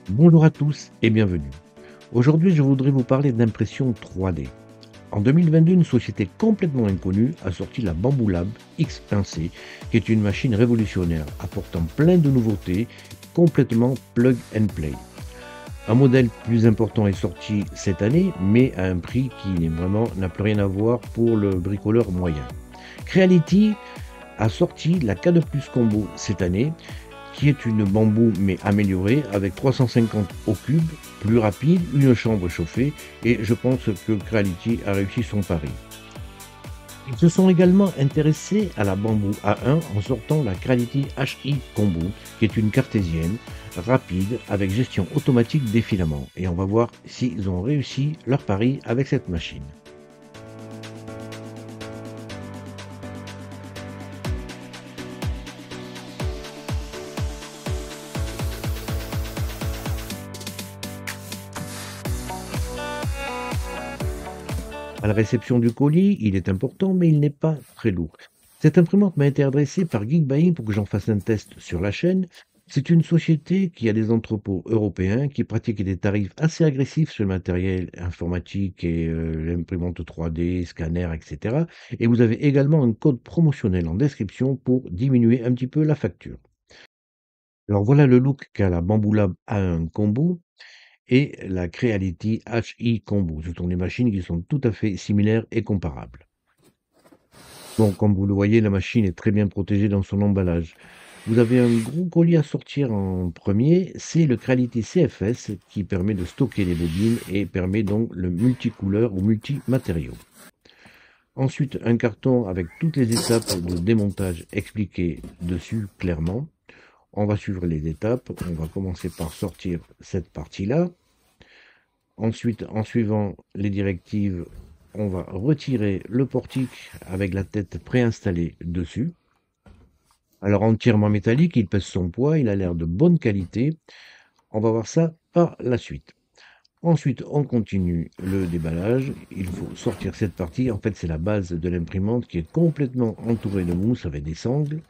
Bonjour à tous et bienvenue. Aujourd'hui, je voudrais vous parler d'impression 3D. En 2022, une société complètement inconnue a sorti la Bamboo Lab X1C, qui est une machine révolutionnaire apportant plein de nouveautés, complètement plug and play. Un modèle plus important est sorti cette année, mais à un prix qui n'a plus rien à voir pour le bricoleur moyen. Creality a sorti la K2 Plus Combo cette année, qui est une bambou mais améliorée avec 350 au cube, plus rapide, une chambre chauffée et je pense que Creality a réussi son pari. Ils se sont également intéressés à la bambou A1 en sortant la Creality HI Combo qui est une cartésienne rapide avec gestion automatique des filaments et on va voir s'ils ont réussi leur pari avec cette machine. À la réception du colis, il est important, mais il n'est pas très lourd. Cette imprimante m'a été adressée par Geekbuying pour que j'en fasse un test sur la chaîne. C'est une société qui a des entrepôts européens qui pratiquent des tarifs assez agressifs sur le matériel informatique et l'imprimante 3D, scanner, etc. Et vous avez également un code promotionnel en description pour diminuer un petit peu la facture. Alors voilà le look qu'a la Bamboo Lab A1 Combo et la Creality HI Combo. Ce sont des machines qui sont tout à fait similaires et comparables. Bon, comme vous le voyez, la machine est très bien protégée dans son emballage. Vous avez un gros colis à sortir en premier, c'est le Creality CFS qui permet de stocker les bobines et permet donc le multicouleur ou multimatériaux. Ensuite, un carton avec toutes les étapes de démontage expliquées dessus clairement. On va suivre les étapes. On va commencer par sortir cette partie-là. Ensuite, en suivant les directives, on va retirer le portique avec la tête préinstallée dessus. Alors entièrement métallique, il pèse son poids, il a l'air de bonne qualité. On va voir ça par la suite. Ensuite, on continue le déballage. Il faut sortir cette partie. En fait, c'est la base de l'imprimante qui est complètement entourée de mousse avec des sangles.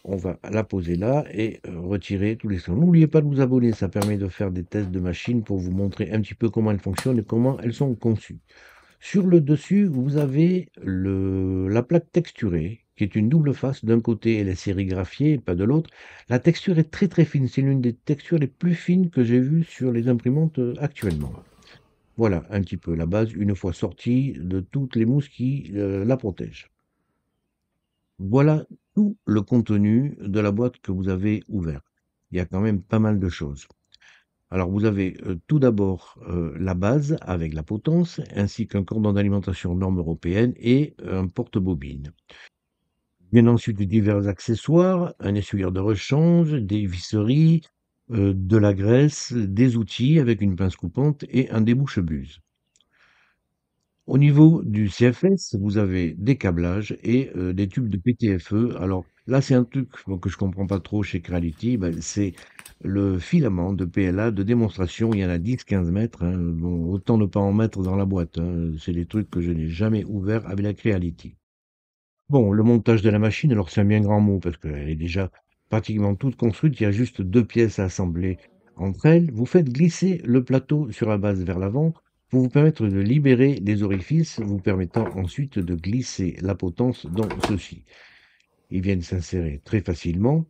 On va la poser là et retirer tous les sons. N'oubliez pas de vous abonner, ça permet de faire des tests de machine pour vous montrer un petit peu comment elles fonctionnent et comment elles sont conçues. Sur le dessus, vous avez la plaque texturée, qui est une double face. D'un côté, elle est sérigraphiée, pas de l'autre. La texture est très très fine. C'est l'une des textures les plus fines que j'ai vues sur les imprimantes actuellement. Voilà un petit peu la base, une fois sortie de toutes les mousses qui la protègent. Voilà tout le contenu de la boîte que vous avez ouverte. Il y a quand même pas mal de choses. Alors vous avez tout d'abord la base avec la potence, ainsi qu'un cordon d'alimentation norme européenne et un porte-bobine. Viennent ensuite divers accessoires, un essuyeur de rechange, des visseries, de la graisse, des outils avec une pince coupante et un débouche-buse. Au niveau du CFS, vous avez des câblages et des tubes de PTFE. Alors là, c'est un truc bon, que je comprends pas trop chez Creality. Ben, c'est le filament de PLA de démonstration. Il y en a 10-15 mètres. Hein. Bon, autant ne pas en mettre dans la boîte. Hein. C'est des trucs que je n'ai jamais ouverts avec la Creality. Bon, le montage de la machine, alors c'est un bien grand mot parce qu'elle est déjà pratiquement toute construite. Il y a juste deux pièces à assembler entre elles. Vous faites glisser le plateau sur la base vers l'avant pour vous permettre de libérer les orifices, vous permettant ensuite de glisser la potence dans ceux-ci. Ils viennent s'insérer très facilement.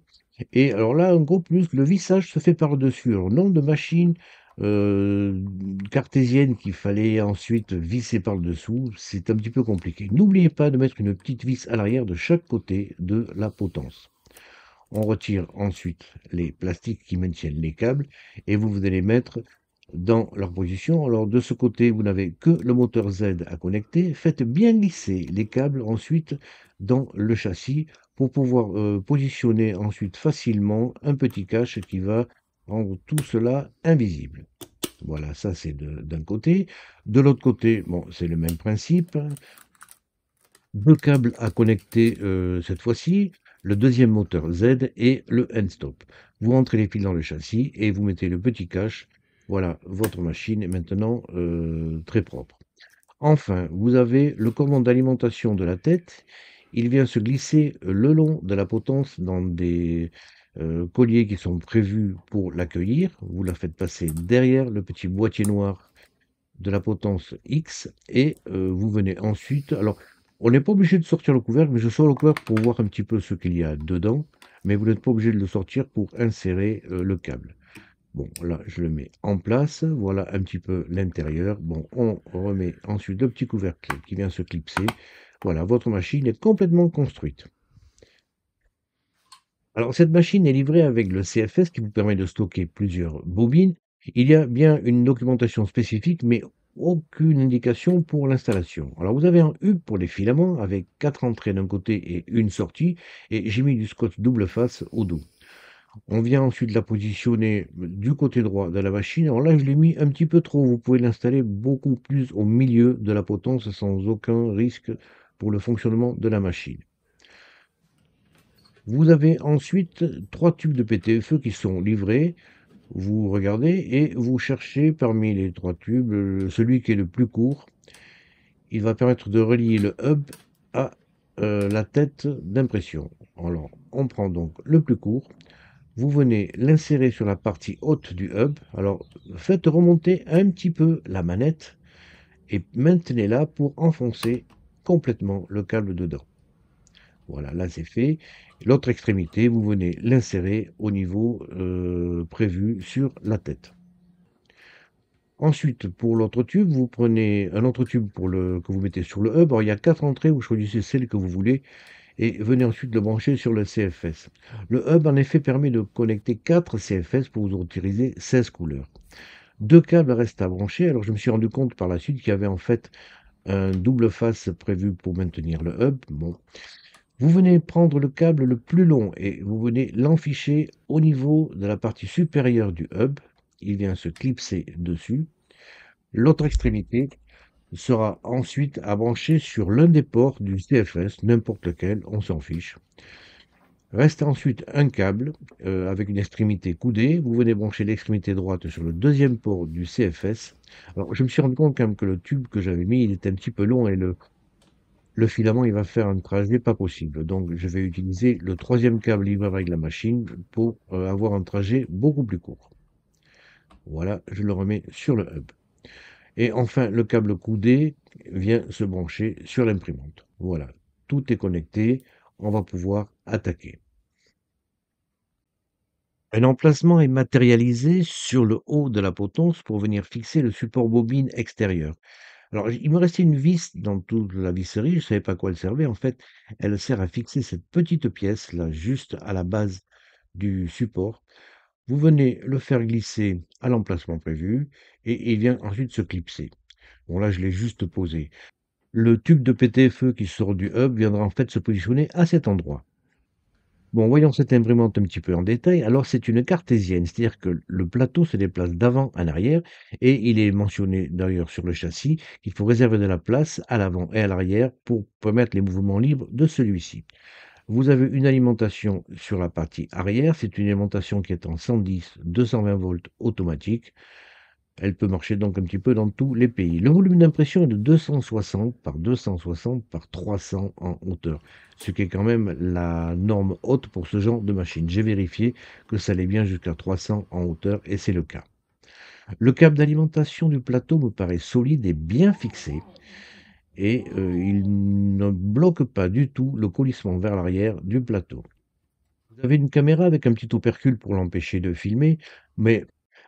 Et alors là, un gros plus, le vissage se fait par-dessus. Alors, nombre de machines euh, cartésiennes qu'il fallait ensuite visser par-dessous, c'est un petit peu compliqué. N'oubliez pas de mettre une petite vis à l'arrière de chaque côté de la potence. On retire ensuite les plastiques qui maintiennent les câbles et vous allez mettre dans leur position. Alors de ce côté, vous n'avez que le moteur Z à connecter. Faites bien glisser les câbles ensuite dans le châssis pour pouvoir positionner ensuite facilement un petit cache qui va rendre tout cela invisible. Voilà, ça c'est d'un côté. De l'autre côté, bon, c'est le même principe. Deux câbles à connecter cette fois-ci, le deuxième moteur Z et le end-stop. Vous rentrez les fils dans le châssis et vous mettez le petit cache. Voilà, votre machine est maintenant très propre. Enfin, vous avez le cordon d'alimentation de la tête. Il vient se glisser le long de la potence dans des colliers qui sont prévus pour l'accueillir. Vous la faites passer derrière le petit boîtier noir de la potence X et vous venez ensuite. Alors, on n'est pas obligé de sortir le couvercle, mais je sors le couvercle pour voir un petit peu ce qu'il y a dedans, mais vous n'êtes pas obligé de le sortir pour insérer le câble. Bon, là, je le mets en place. Voilà un petit peu l'intérieur. Bon, on remet ensuite le petit couvercle qui vient se clipser. Voilà, votre machine est complètement construite. Alors, cette machine est livrée avec le CFS qui vous permet de stocker plusieurs bobines. Il y a bien une documentation spécifique, mais aucune indication pour l'installation. Alors, vous avez un hub pour les filaments avec 4 entrées d'un côté et une sortie, et j'ai mis du scotch double face au dos. On vient ensuite la positionner du côté droit de la machine. Alors là, je l'ai mis un petit peu trop. Vous pouvez l'installer beaucoup plus au milieu de la potence sans aucun risque pour le fonctionnement de la machine. Vous avez ensuite 3 tubes de PTFE qui sont livrés. Vous regardez et vous cherchez parmi les 3 tubes celui qui est le plus court. Il va permettre de relier le hub à la tête d'impression. Alors, on prend donc le plus court. Vous venez l'insérer sur la partie haute du hub. Alors, faites remonter un petit peu la manette et maintenez-la pour enfoncer complètement le câble dedans. Voilà, là c'est fait. L'autre extrémité, vous venez l'insérer au niveau prévu sur la tête. Ensuite, pour l'autre tube, vous prenez un autre tube que vous mettez sur le hub. Alors, il y a 4 entrées, vous choisissez celle que vous voulez et venez ensuite le brancher sur le CFS. Le hub, en effet, permet de connecter 4 CFS pour vous utiliser 16 couleurs. 2 câbles restent à brancher. Alors, je me suis rendu compte par la suite qu'il y avait en fait un double face prévu pour maintenir le hub. Bon. Vous venez prendre le câble le plus long et vous venez l'enficher au niveau de la partie supérieure du hub. Il vient se clipser dessus. L'autre extrémité sera ensuite à brancher sur l'un des ports du CFS, n'importe lequel, on s'en fiche. Reste ensuite un câble avec une extrémité coudée. Vous venez brancher l'extrémité droite sur le deuxième port du CFS. Alors, je me suis rendu compte quand même que le tube que j'avais mis, il était un petit peu long et le filament, il va faire un trajet pas possible. Donc, je vais utiliser le troisième câble livré avec la machine pour avoir un trajet beaucoup plus court. Voilà, je le remets sur le hub. Et enfin, le câble coudé vient se brancher sur l'imprimante. Voilà, tout est connecté. On va pouvoir attaquer. Un emplacement est matérialisé sur le haut de la potence pour venir fixer le support bobine extérieur. Alors, il me restait une vis dans toute la visserie, je ne savais pas à quoi elle servait. En fait, elle sert à fixer cette petite pièce là, juste à la base du support. Vous venez le faire glisser à l'emplacement prévu et il vient ensuite se clipser. Bon, là, je l'ai juste posé. Le tube de PTFE qui sort du hub viendra en fait se positionner à cet endroit. Bon, voyons cette imprimante un petit peu en détail. Alors, c'est une cartésienne, c'est-à-dire que le plateau se déplace d'avant en arrière et il est mentionné d'ailleurs sur le châssis qu'il faut réserver de la place à l'avant et à l'arrière pour permettre les mouvements libres de celui-ci. Vous avez une alimentation sur la partie arrière, c'est une alimentation qui est en 110-220 volts automatique. Elle peut marcher donc un petit peu dans tous les pays. Le volume d'impression est de 260 par 260 par 300 en hauteur, ce qui est quand même la norme haute pour ce genre de machine. J'ai vérifié que ça allait bien jusqu'à 300 en hauteur et c'est le cas. Le câble d'alimentation du plateau me paraît solide et bien fixé et il ne bloque pas du tout le coulissement vers l'arrière du plateau. Vous avez une caméra avec un petit opercule pour l'empêcher de filmer, mais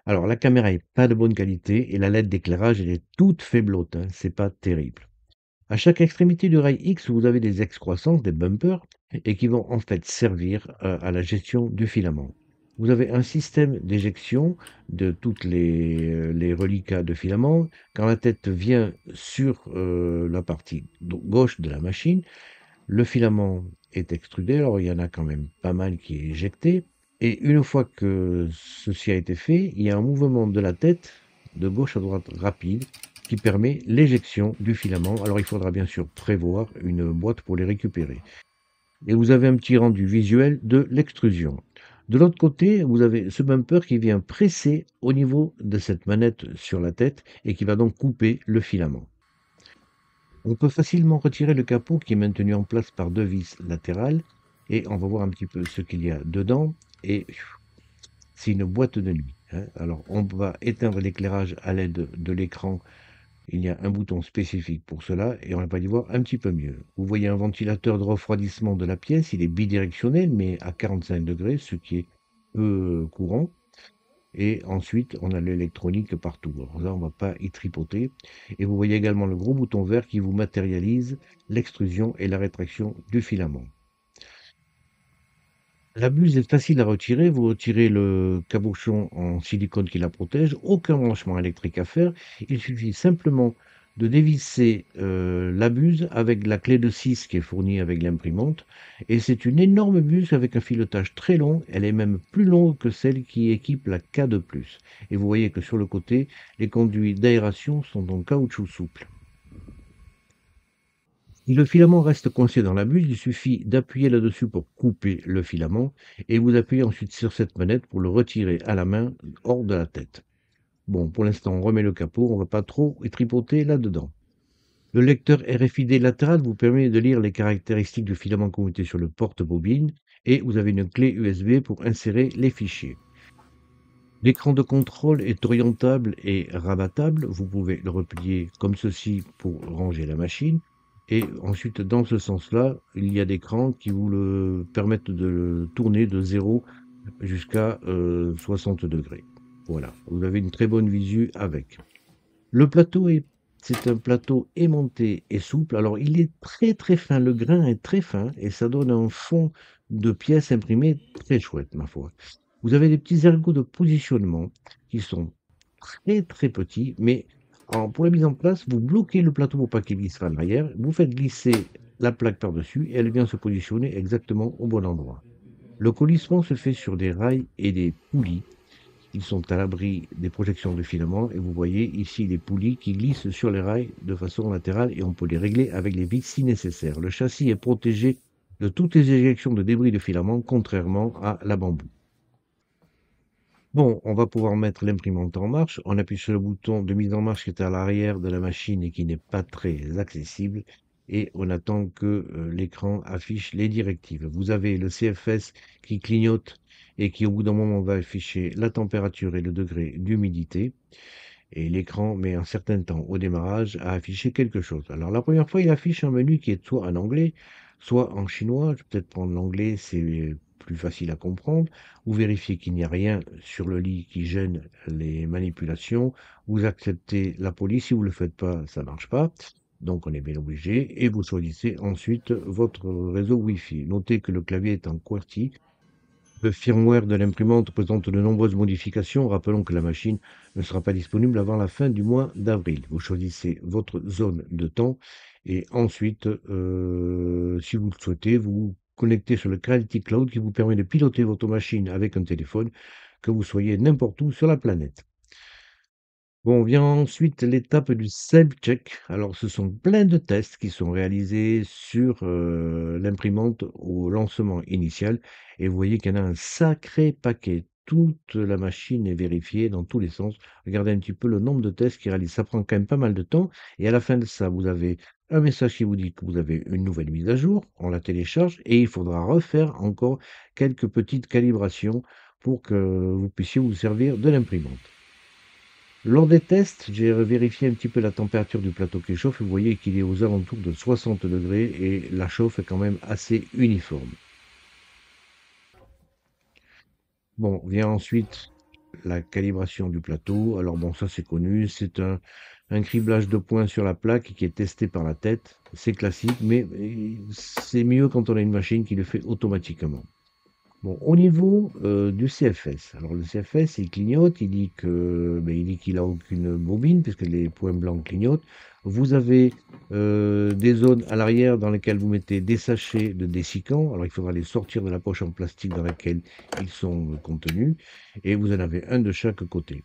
alors la caméra est pas de bonne qualité et la LED d'éclairage elle est toute faiblotte, hein, c'est pas terrible. À chaque extrémité du rail X, vous avez des excroissances, des bumpers, et qui vont en fait servir à la gestion du filament. Vous avez un système d'éjection de toutes les reliquats de filament. Quand la tête vient sur la partie gauche de la machine, le filament est extrudé, alors il y en a quand même pas mal qui est éjecté. Et une fois que ceci a été fait, il y a un mouvement de la tête de gauche à droite rapide qui permet l'éjection du filament. Alors il faudra bien sûr prévoir une boîte pour les récupérer. Et vous avez un petit rendu visuel de l'extrusion. De l'autre côté, vous avez ce bumper qui vient presser au niveau de cette manette sur la tête et qui va donc couper le filament. On peut facilement retirer le capot qui est maintenu en place par deux vis latérales et on va voir un petit peu ce qu'il y a dedans. et c'est une boîte de nuit, hein. Alors, on va éteindre l'éclairage à l'aide de l'écran. Il y a un bouton spécifique pour cela et on va y voir un petit peu mieux. Vous voyez un ventilateur de refroidissement de la pièce, il est bidirectionnel mais à 45 degrés, ce qui est peu courant. Et ensuite, on a l'électronique partout. Alors là, on ne va pas y tripoter. Et vous voyez également le gros bouton vert qui vous matérialise l'extrusion et la rétraction du filament. La buse est facile à retirer. Vous retirez le cabochon en silicone qui la protège. Aucun branchement électrique à faire. Il suffit simplement de dévisser la buse avec la clé de 6 qui est fournie avec l'imprimante. Et c'est une énorme buse avec un filetage très long. Elle est même plus longue que celle qui équipe la K2+. Et vous voyez que sur le côté, les conduits d'aération sont en caoutchouc souple. Si le filament reste coincé dans la buse, il suffit d'appuyer là-dessus pour couper le filament et vous appuyez ensuite sur cette manette pour le retirer à la main hors de la tête. Bon, pour l'instant, on remet le capot, on ne va pas trop tripoter là-dedans. Le lecteur RFID latéral vous permet de lire les caractéristiques du filament que vous mettez sur le porte-bobine et vous avez une clé USB pour insérer les fichiers. L'écran de contrôle est orientable et rabattable. Vous pouvez le replier comme ceci pour ranger la machine. Et ensuite, dans ce sens-là, il y a des crans qui vous le permettent de le tourner de 0 jusqu'à 60 degrés. Voilà, vous avez une très bonne visu avec. Le plateau c'est un plateau aimanté et souple. Alors, il est très très fin. Le grain est très fin et ça donne un fond de pièces imprimées très chouette, ma foi. Vous avez des petits ergots de positionnement qui sont très très petits, mais pour la mise en place, vous bloquez le plateau pour pas qu'il glisse vers l'arrière. Vous faites glisser la plaque par-dessus et elle vient se positionner exactement au bon endroit. Le colissement se fait sur des rails et des poulies. Ils sont à l'abri des projections de filaments et vous voyez ici les poulies qui glissent sur les rails de façon latérale et on peut les régler avec les vis si nécessaire. Le châssis est protégé de toutes les éjections de débris de filaments, contrairement à la bambou. Bon, on va pouvoir mettre l'imprimante en marche. On appuie sur le bouton de mise en marche qui est à l'arrière de la machine et qui n'est pas très accessible. Et on attend que l'écran affiche les directives. Vous avez le CFS qui clignote et qui au bout d'un moment va afficher la température et le degré d'humidité. Et l'écran met un certain temps au démarrage à afficher quelque chose. Alors la première fois, il affiche un menu qui est soit en anglais, soit en chinois. Je vais peut-être prendre l'anglais, c'est plus facile à comprendre. Vous vérifiez qu'il n'y a rien sur le lit qui gêne les manipulations. Vous acceptez la police. Si vous ne le faites pas, ça ne marche pas. Donc on est bien obligé. Et vous choisissez ensuite votre réseau Wi-Fi. Notez que le clavier est en QWERTY. Le firmware de l'imprimante présente de nombreuses modifications. Rappelons que la machine ne sera pas disponible avant la fin du mois d'avril. Vous choisissez votre zone de temps et ensuite, si vous le souhaitez, vous vous connectez sur le Creality Cloud qui vous permet de piloter votre machine avec un téléphone, que vous soyez n'importe où sur la planète. Bon, vient ensuite l'étape du self-check. Alors, ce sont plein de tests qui sont réalisés sur l'imprimante au lancement initial. Et vous voyez qu'il y en a un sacré paquet. Toute la machine est vérifiée dans tous les sens. Regardez un petit peu le nombre de tests qui réalisent. Ça prend quand même pas mal de temps. Et à la fin de ça, vous avez un message qui vous dit que vous avez une nouvelle mise à jour. On la télécharge et il faudra refaire encore quelques petites calibrations pour que vous puissiez vous servir de l'imprimante. Lors des tests, j'ai vérifié un petit peu la température du plateau qui chauffe et vous voyez qu'il est aux alentours de 60 degrés et la chauffe est quand même assez uniforme. Bon, vient ensuite la calibration du plateau. Alors bon, ça c'est connu, c'est un criblage de points sur la plaque qui est testé par la tête. C'est classique, mais c'est mieux quand on a une machine qui le fait automatiquement. Bon, au niveau du CFS, alors le CFS, il clignote, il dit qu'il a aucune bobine puisque les points blancs clignotent. Vous avez des zones à l'arrière dans lesquelles vous mettez des sachets de dessicants. Alors il faudra les sortir de la poche en plastique dans laquelle ils sont contenus. Et vous en avez un de chaque côté.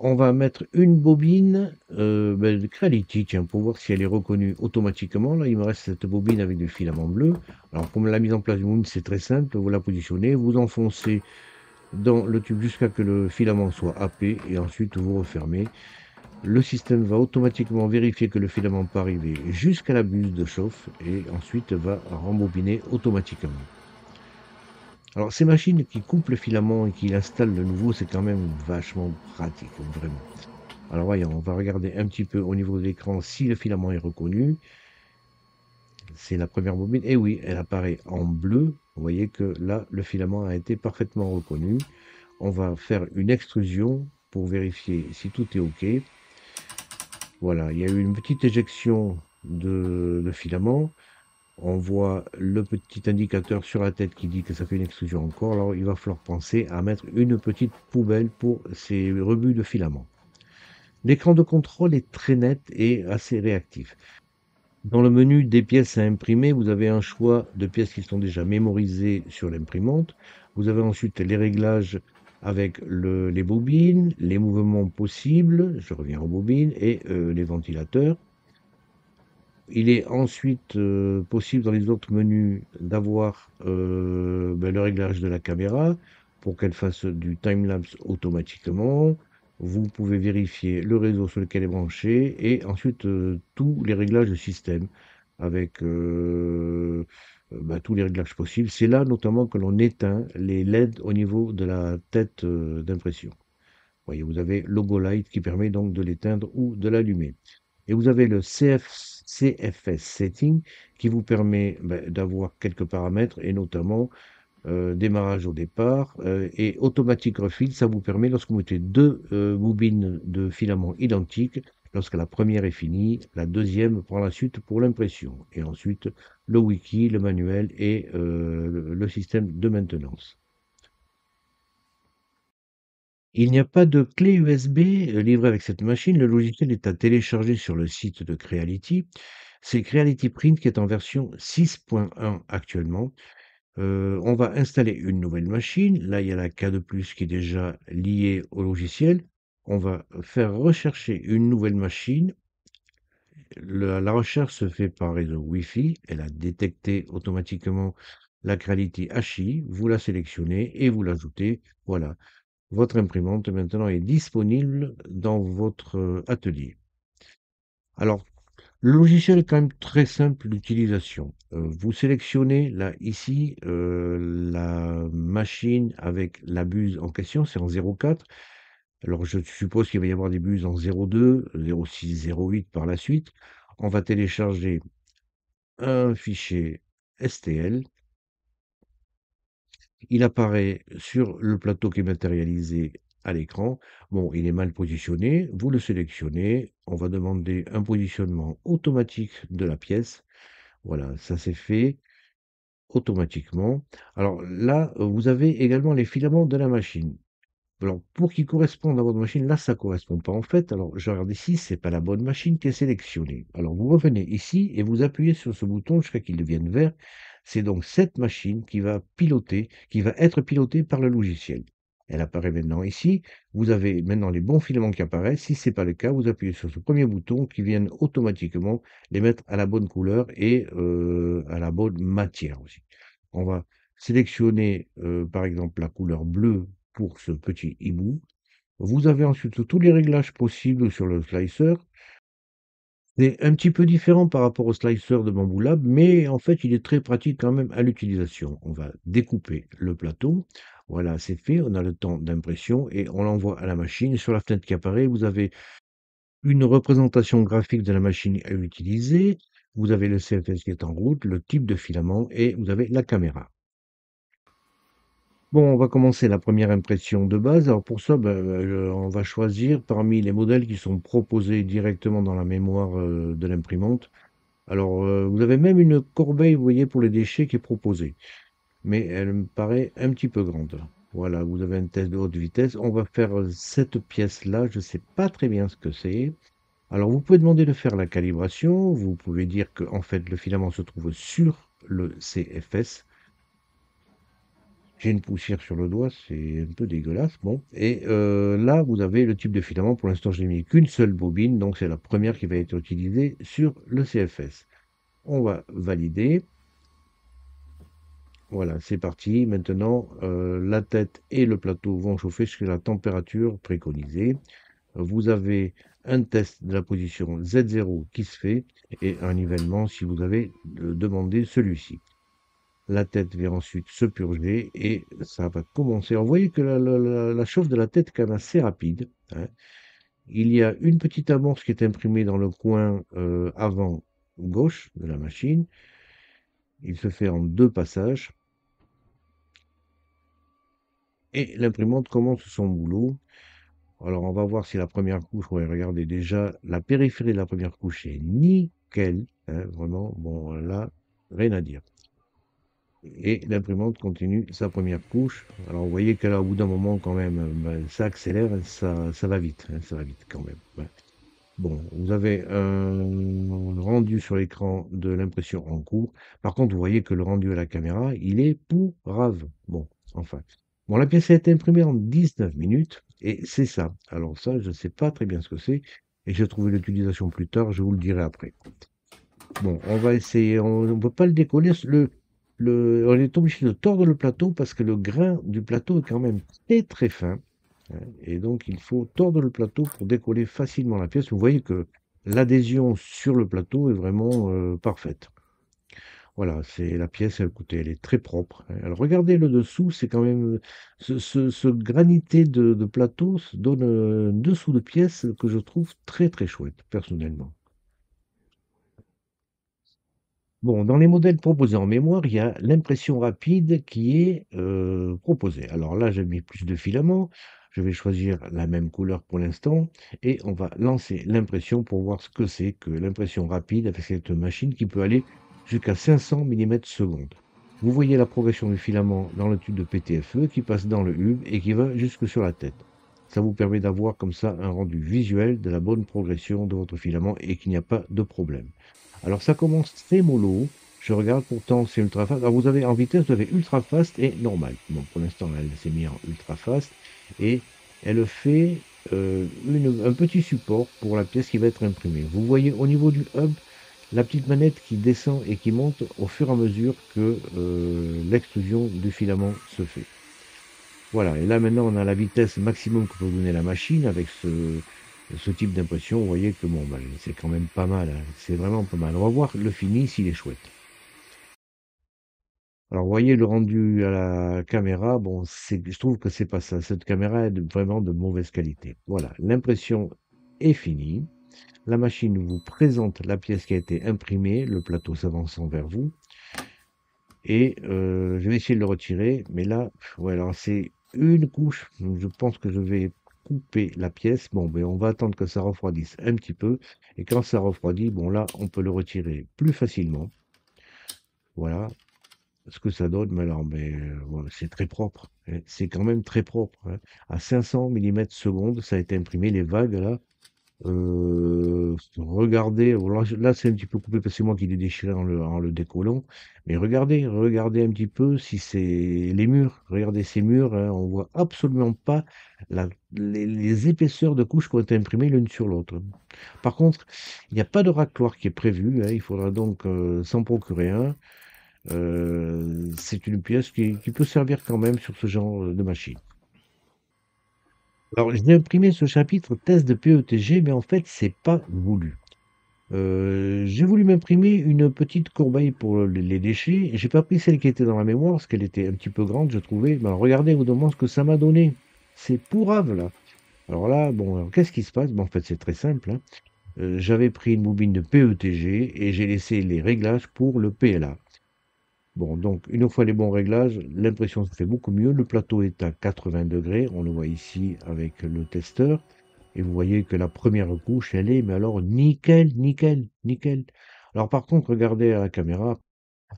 On va mettre une bobine de Creality, tiens, pour voir si elle est reconnue automatiquement. Là, il me reste cette bobine avec du filament bleu. Alors, pour la mise en place du moule, c'est très simple. Vous la positionnez, vous enfoncez dans le tube jusqu'à ce que le filament soit happé et ensuite vous refermez. Le système va automatiquement vérifier que le filament peut arriver jusqu'à la buse de chauffe et ensuite va rembobiner automatiquement. Alors, ces machines qui coupent le filament et qui installent le nouveau, c'est quand même vachement pratique, vraiment. Alors, voyons, on va regarder un petit peu au niveau de l'écran si le filament est reconnu. C'est la première bobine. Et oui, elle apparaît en bleu. Vous voyez que là, le filament a été parfaitement reconnu. On va faire une extrusion pour vérifier si tout est OK. Voilà, il y a eu une petite éjection de filament. On voit le petit indicateur sur la tête qui dit que ça fait une extrusion encore. Alors, il va falloir penser à mettre une petite poubelle pour ces rebuts de filament. L'écran de contrôle est très net et assez réactif. Dans le menu des pièces à imprimer, vous avez un choix de pièces qui sont déjà mémorisées sur l'imprimante. Vous avez ensuite les réglages avec les bobines, les mouvements possibles, je reviens aux bobines, et les ventilateurs. Il est ensuite possible dans les autres menus d'avoir le réglage de la caméra pour qu'elle fasse du time-lapse automatiquement. Vous pouvez vérifier le réseau sur lequel est branché et ensuite tous les réglages de système avec tous les réglages possibles. C'est là notamment que l'on éteint les LED au niveau de la tête d'impression. Voyez, vous avez Logo Light qui permet donc de l'éteindre ou de l'allumer. Et vous avez le CFS Setting qui vous permet d'avoir quelques paramètres et notamment démarrage au départ et automatique refill. Ça vous permet, lorsque vous mettez deux bobines de filament identiques, lorsque la première est finie, la deuxième prend la suite pour l'impression. Et ensuite, le wiki, le manuel et le système de maintenance. Il n'y a pas de clé USB livrée avec cette machine. Le logiciel est à télécharger sur le site de Creality. C'est Creality Print qui est en version 6.1 actuellement. On va installer une nouvelle machine. Là, il y a la K de plus qui est déjà liée au logiciel. On va faire rechercher une nouvelle machine. La recherche se fait par réseau Wi-Fi. Elle a détecté automatiquement la Creality HI. Vous la sélectionnez et vous l'ajoutez. Voilà. Votre imprimante maintenant est disponible dans votre atelier. Alors, le logiciel est quand même très simple d'utilisation. Vous sélectionnez là ici la machine avec la buse en question, c'est en 0,4. Alors je suppose qu'il va y avoir des buses en 0,2, 0,6, 0,8 par la suite. On va télécharger un fichier STL. Il apparaît sur le plateau qui est matérialisé à l'écran. Bon, il est mal positionné. Vous le sélectionnez. On va demander un positionnement automatique de la pièce. Voilà, ça c'est fait automatiquement. Alors là, vous avez également les filaments de la machine. Alors, pour qu'ils correspondent à votre machine, là, ça ne correspond pas. En fait, alors, je regarde ici, c'est pas la bonne machine qui est sélectionnée. Alors, vous revenez ici et vous appuyez sur ce bouton jusqu'à qu'il devienne vert. C'est donc cette machine qui va piloter, qui va être pilotée par le logiciel. Elle apparaît maintenant ici. Vous avez maintenant les bons filaments qui apparaissent. Si ce n'est pas le cas, vous appuyez sur ce premier bouton qui vient automatiquement les mettre à la bonne couleur et à la bonne matière aussi. On va sélectionner, par exemple, la couleur bleue pour ce petit hibou. Vous avez ensuite tous les réglages possibles sur le slicer. C'est un petit peu différent par rapport au slicer de Bamboo Lab, mais en fait, il est très pratique quand même à l'utilisation. On va découper le plateau. Voilà, c'est fait. On a le temps d'impression et on l'envoie à la machine. Sur la fenêtre qui apparaît, vous avez une représentation graphique de la machine à utiliser. Vous avez le CFS qui est en route, le type de filament et vous avez la caméra. Bon, on va commencer la première impression de base. Alors pour ça, on va choisir parmi les modèles qui sont proposés directement dans la mémoire de l'imprimante. Alors, vous avez même une corbeille, vous voyez, pour les déchets qui est proposée. Mais elle me paraît un petit peu grande. Voilà, vous avez un test de haute vitesse. On va faire cette pièce-là. Je ne sais pas très bien ce que c'est. Alors, vous pouvez demander de faire la calibration. Vous pouvez dire que, en fait, le filament se trouve sur le CFS. J'ai une poussière sur le doigt, c'est un peu dégueulasse. Bon, et là, vous avez le type de filament. Pour l'instant, je n'ai mis qu'une seule bobine, donc c'est la première qui va être utilisée sur le CFS. On va valider. Voilà, c'est parti. Maintenant, la tête et le plateau vont chauffer jusqu'à la température préconisée. Vous avez un test de la position Z0 qui se fait et un nivellement si vous avez demandé celui-ci. La tête vient ensuite se purger et ça va commencer. Alors, vous voyez que la chauffe de la tête est quand même assez rapide, hein. Il y a une petite amorce qui est imprimée dans le coin avant gauche de la machine. Il se fait en 2 passages et l'imprimante commence son boulot. Alors, on va voir si la première couche, ouais, regardez déjà, la périphérie de la première couche est nickel, hein, vraiment. Bon, là, rien à dire. Et l'imprimante continue sa première couche. Alors, vous voyez qu'au bout d'un moment, quand même, ben, ça accélère, ça va vite, hein, ça va vite quand même. Ouais. Bon, vous avez un rendu sur l'écran de l'impression en cours. Par contre, vous voyez que le rendu à la caméra, il est pourrave. Bon, enfin. Bon, la pièce a été imprimée en 19 minutes et c'est ça. Alors ça, je ne sais pas très bien ce que c'est et j'ai trouvé l'utilisation plus tard, je vous le dirai après. Bon, on va essayer, on ne peut pas le décoller. On est obligé de tordre le plateau parce que le grain du plateau est quand même très très fin, hein, et donc il faut tordre le plateau pour décoller facilement la pièce. Vous voyez que l'adhésion sur le plateau est vraiment parfaite. Voilà, c'est la pièce, écoutez, elle est très propre, hein. Alors regardez le dessous, c'est quand même ce granité de plateau donne un dessous de pièce que je trouve très très chouette, personnellement. Bon, dans les modèles proposés en mémoire, il y a l'impression rapide qui est proposée. Alors là, j'ai mis plus de filaments. Je vais choisir la même couleur pour l'instant et on va lancer l'impression pour voir ce que c'est que l'impression rapide avec cette machine qui peut aller jusqu'à 500 mm seconde. Vous voyez la progression du filament dans le tube de PTFE qui passe dans le hub et qui va jusque sur la tête. Ça vous permet d'avoir comme ça un rendu visuel de la bonne progression de votre filament et qu'il n'y a pas de problème. Alors ça commence très mollo. Je regarde pourtant c'est ultra fast. Alors vous avez en vitesse, vous avez ultra fast et normal. Bon, pour l'instant, elle s'est mise en ultra fast et elle fait un petit support pour la pièce qui va être imprimée. Vous voyez au niveau du hub la petite manette qui descend et qui monte au fur et à mesure que l'extrusion du filament se fait. Voilà, et là maintenant on a la vitesse maximum que peut donner la machine avec ce type d'impression. Vous voyez que bon, ben, c'est quand même pas mal, hein. C'est vraiment pas mal. On va voir le fini s'il est chouette. Alors, vous voyez le rendu à la caméra, bon, je trouve que c'est pas ça. Cette caméra est vraiment de mauvaise qualité. Voilà, l'impression est finie. La machine vous présente la pièce qui a été imprimée, le plateau s'avançant vers vous. Et je vais essayer de le retirer, mais là, ouais, alors c'est une couche. Donc je pense que je vais couper la pièce. Bon, ben on va attendre que ça refroidisse un petit peu. Et quand ça refroidit, bon là, on peut le retirer plus facilement. Voilà ce que ça donne. Mais alors, ouais, c'est très propre, hein. C'est quand même très propre, hein. À 500 mm seconde, ça a été imprimé. Les vagues là. Regardez, bon, là c'est un petit peu coupé parce que c'est moi qui l'ai déchiré en le décollant. Mais regardez un petit peu si c'est les murs. Regardez ces murs, hein, on voit absolument pas les épaisseurs de couches qui ont été imprimées l'une sur l'autre. Par contre, il n'y a pas de racloir qui est prévu, hein, il faudra donc s'en procurer un. C'est une pièce qui peut servir quand même sur ce genre de machine. Alors, j'ai imprimé ce chapitre test de PETG, mais en fait, c'est pas voulu. J'ai voulu m'imprimer une petite corbeille pour les déchets. J'ai pas pris celle qui était dans la mémoire, parce qu'elle était un petit peu grande, je trouvais. Mais alors, regardez, vous demandez ce que ça m'a donné. C'est pourrave, là. Alors là, bon, alors, qu'est-ce qui se passe? En fait, c'est très simple, hein. J'avais pris une bobine de PETG et j'ai laissé les réglages pour le PLA. Bon, donc, une fois les bons réglages, l'impression se fait beaucoup mieux. Le plateau est à 80 degrés, on le voit ici avec le testeur. Et vous voyez que la première couche, elle est, mais alors, nickel, nickel, nickel. Alors, par contre, regardez à la caméra.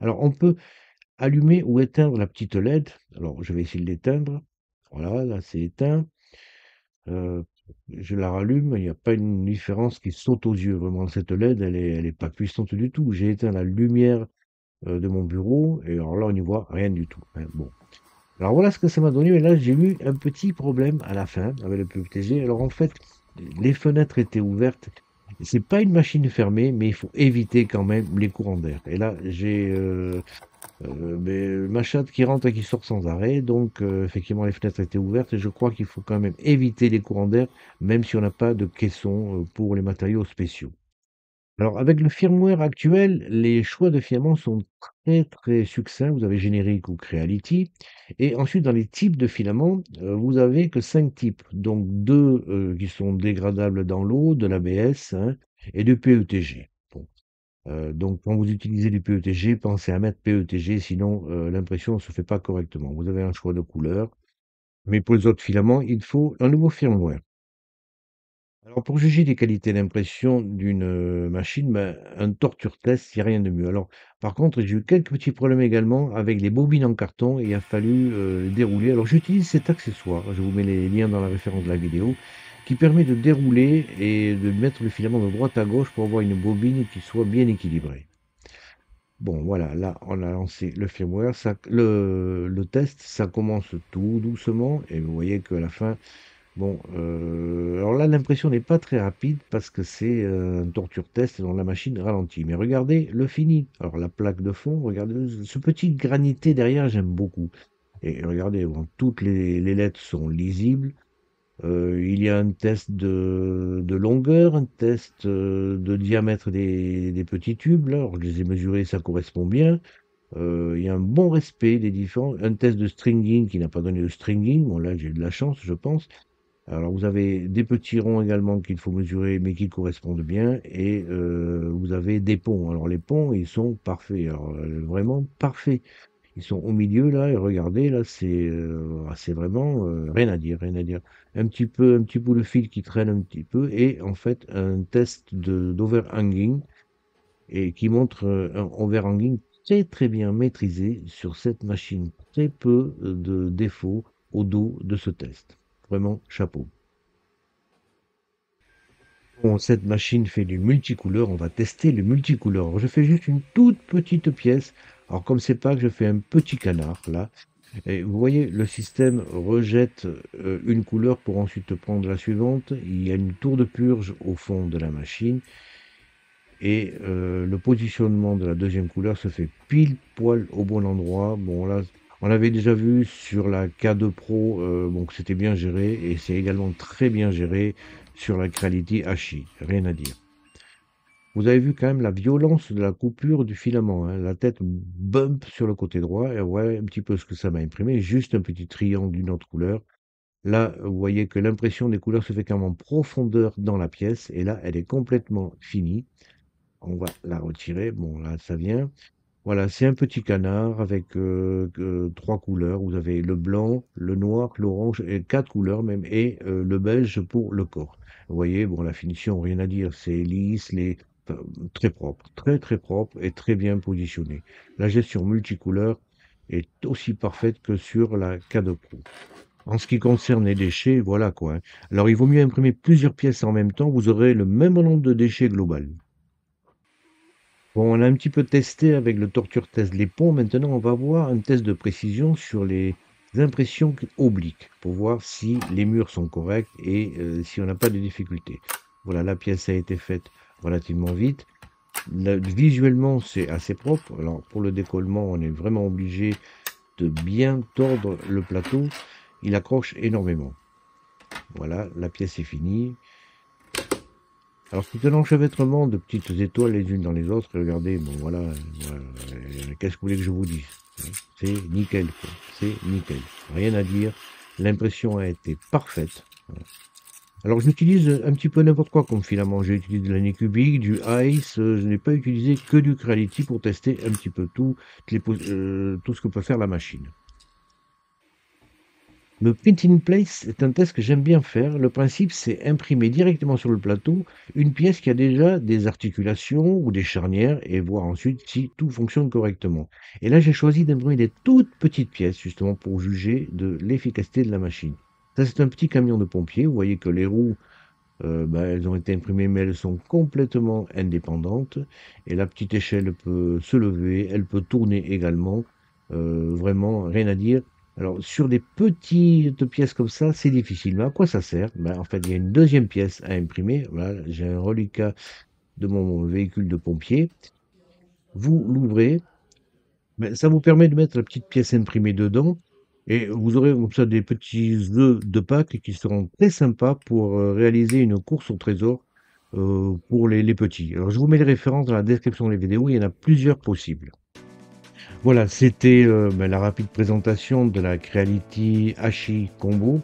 Alors, on peut allumer ou éteindre la petite LED. Alors, je vais essayer de l'éteindre. Voilà, là, c'est éteint. Euh, je la rallume, il n'y a pas une différence qui saute aux yeux. Vraiment, cette LED, elle est pas puissante du tout. J'ai éteint la lumière de mon bureau, et alors là, on n'y voit rien du tout, hein. Bon. Alors voilà ce que ça m'a donné, mais là, j'ai eu un petit problème à la fin avec le PUBG. Alors en fait, les fenêtres étaient ouvertes. C'est pas une machine fermée, mais il faut éviter quand même les courants d'air. Et là, j'ai ma chatte qui rentre et qui sort sans arrêt. Donc, effectivement, les fenêtres étaient ouvertes et je crois qu'il faut quand même éviter les courants d'air, même si on n'a pas de caisson pour les matériaux spéciaux. Alors, avec le firmware actuel, les choix de filaments sont très, très succincts. Vous avez générique ou Creality. Et ensuite, dans les types de filaments, vous avez que 5 types. Donc, 2 qui sont dégradables dans l'eau, de l'ABS, hein, et du PETG. Bon. Donc, quand vous utilisez du PETG, pensez à mettre PETG, sinon l'impression ne se fait pas correctement. Vous avez un choix de couleur. Mais pour les autres filaments, il faut un nouveau firmware. Alors pour juger des qualités d'impression d'une, machine, ben, un torture test, il y a rien de mieux. Alors par contre, j'ai eu quelques petits problèmes également avec les bobines en carton et il a fallu, les dérouler. Alors j'utilise cet accessoire, je vous mets les liens dans la référence de la vidéo, qui permet de dérouler et de mettre le filament de droite à gauche pour avoir une bobine qui soit bien équilibrée. Bon voilà, là on a lancé le firmware, ça le test, ça commence tout doucement et vous voyez qu'à la fin, bon, alors là, l'impression n'est pas très rapide parce que c'est, un torture test dont la machine ralentit. Mais regardez le fini. Alors la plaque de fond, regardez ce petit granité derrière, j'aime beaucoup. Et regardez, bon, toutes les lettres sont lisibles. Il y a un test de longueur, un test, de diamètre des petits tubes là. Alors je les ai mesurés, ça correspond bien. Il y a un bon respect des différents un test de stringing qui n'a pas donné de stringing. Bon là, j'ai eu de la chance, je pense. Alors vous avez des petits ronds également qu'il faut mesurer, mais qui correspondent bien, et vous avez des ponts. Alors les ponts, ils sont parfaits, alors, vraiment parfaits. Ils sont au milieu là, et regardez là, c'est vraiment rien à dire, rien à dire. Un petit bout de fil qui traîne un petit peu, et en fait un test d'overhanging et qui montre un overhanging très très bien maîtrisé sur cette machine. Très peu de défauts au dos de ce test. Vraiment chapeau. Bon, cette machine fait du multicouleur, on va tester le multicouleur. Alors, je fais juste une toute petite pièce. Alors comme c'est pas que je fais un petit canard là, et vous voyez le système rejette une couleur pour ensuite prendre la suivante. Il y a une tour de purge au fond de la machine et le positionnement de la deuxième couleur se fait pile poil au bon endroit. Bon là, on avait déjà vu sur la K2 Pro, bon, que c'était bien géré et c'est également très bien géré sur la Creality HI, rien à dire. Vous avez vu quand même la violence de la coupure du filament, hein, la tête bump sur le côté droit, et ouais, un petit peu ce que ça m'a imprimé, juste un petit triangle d'une autre couleur. Là, vous voyez que l'impression des couleurs se fait quand même en profondeur dans la pièce, et là, elle est complètement finie. On va la retirer. Bon, là, ça vient. Voilà, c'est un petit canard avec 3 couleurs. Vous avez le blanc, le noir, l'orange, et 4 couleurs même, et le beige pour le corps. Vous voyez, bon, la finition, rien à dire. C'est lisse, enfin, très propre, très très propre et très bien positionné. La gestion multicouleur est aussi parfaite que sur la K2 Pro. En ce qui concerne les déchets, voilà quoi, hein. Alors, il vaut mieux imprimer plusieurs pièces en même temps. Vous aurez le même nombre de déchets global. Bon, on a un petit peu testé avec le torture test les ponts. Maintenant, on va voir un test de précision sur les impressions obliques pour voir si les murs sont corrects et si on n'a pas de difficultés. Voilà, la pièce a été faite relativement vite. Visuellement, c'est assez propre. Alors, pour le décollement, on est vraiment obligé de bien tordre le plateau. Il accroche énormément. Voilà, la pièce est finie. Alors c'est un enchevêtrement de petites étoiles les unes dans les autres. Et regardez, bon voilà, qu'est-ce que vous voulez que je vous dise? Hein, c'est nickel, quoi. C'est nickel. Rien à dire. L'impression a été parfaite. Voilà. Alors j'utilise un petit peu n'importe quoi comme filament. J'ai utilisé de l'Anycubic, du Ice. Je n'ai pas utilisé que du Creality pour tester un petit peu tout ce que peut faire la machine. Le print in place est un test que j'aime bien faire. Le principe, c'est imprimer directement sur le plateau une pièce qui a déjà des articulations ou des charnières et voir ensuite si tout fonctionne correctement. Et là, j'ai choisi d'imprimer des toutes petites pièces justement pour juger de l'efficacité de la machine. Ça, c'est un petit camion de pompier. Vous voyez que les roues, ben, elles ont été imprimées, mais elles sont complètement indépendantes. Et la petite échelle peut se lever, elle peut tourner également. Vraiment, rien à dire. Alors, sur des petites pièces comme ça, c'est difficile. Mais à quoi ça sert? Ben, en fait, il y a une deuxième pièce à imprimer. Voilà, j'ai un reliquat de mon véhicule de pompier. Vous l'ouvrez. Ben, ça vous permet de mettre la petite pièce imprimée dedans. Et vous aurez comme ça des petits œufs de Pâques qui seront très sympas pour réaliser une course au trésor pour les petits. Alors je vous mets les références dans la description des vidéos, il y en a plusieurs possibles. Voilà, c'était, la rapide présentation de la Creality Hachi Combo,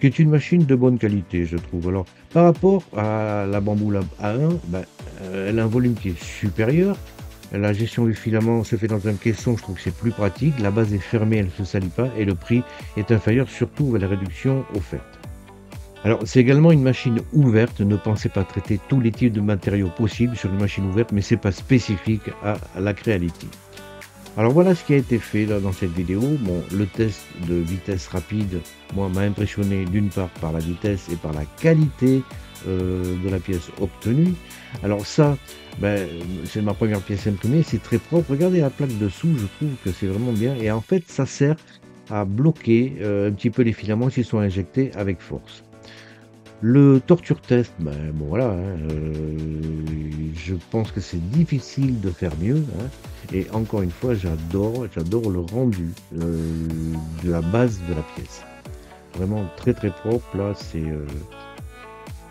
qui est une machine de bonne qualité, je trouve. Alors, par rapport à la Bamboo Lab A1, elle a un volume qui est supérieur. La gestion du filament se fait dans un caisson, je trouve que c'est plus pratique. La base est fermée, elle ne se salit pas et le prix est inférieur, surtout avec la réduction offerte. Alors, c'est également une machine ouverte. Ne pensez pas traiter tous les types de matériaux possibles sur une machine ouverte, mais c'est pas spécifique à la Creality. Alors voilà ce qui a été fait là dans cette vidéo. Bon, le test de vitesse rapide, moi, m'a impressionné d'une part par la vitesse et par la qualité de la pièce obtenue. Alors ça, c'est ma première pièce imprimée, c'est très propre. Regardez la plaque dessous, je trouve que c'est vraiment bien. Et en fait, ça sert à bloquer un petit peu les filaments s'ils sont injectés avec force. Le torture test, bon voilà, hein, je pense que c'est difficile de faire mieux, hein. Et encore une fois, j'adore le rendu de la base de la pièce. Vraiment très très propre, là, c'est...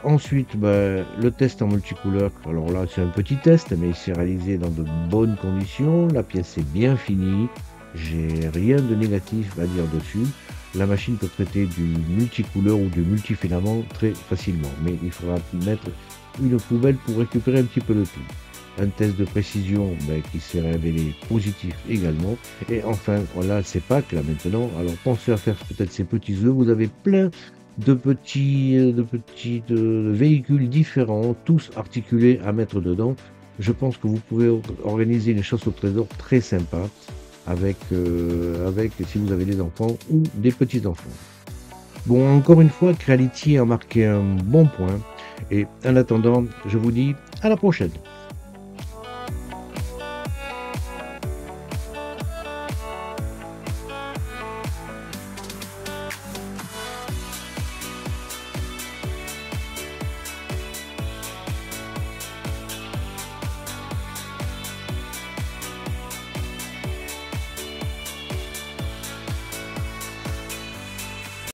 Ensuite, le test en multicouleur, alors là, c'est un petit test, mais il s'est réalisé dans de bonnes conditions. La pièce est bien finie, j'ai rien de négatif à dire dessus. La machine peut traiter du multicouleur ou du multifilament très facilement, mais il faudra mettre une poubelle pour récupérer un petit peu le tout. Un test de précision qui s'est révélé positif également. Et enfin, voilà, c'est Pâques là maintenant, alors pensez à faire peut-être ces petits œufs. Vous avez plein de petits véhicules différents, tous articulés à mettre dedans. Je pense que vous pouvez organiser une chasse au trésor très sympa avec si vous avez des enfants ou des petits-enfants. Bon, encore une fois, Creality a marqué un bon point. Et en attendant, je vous dis à la prochaine.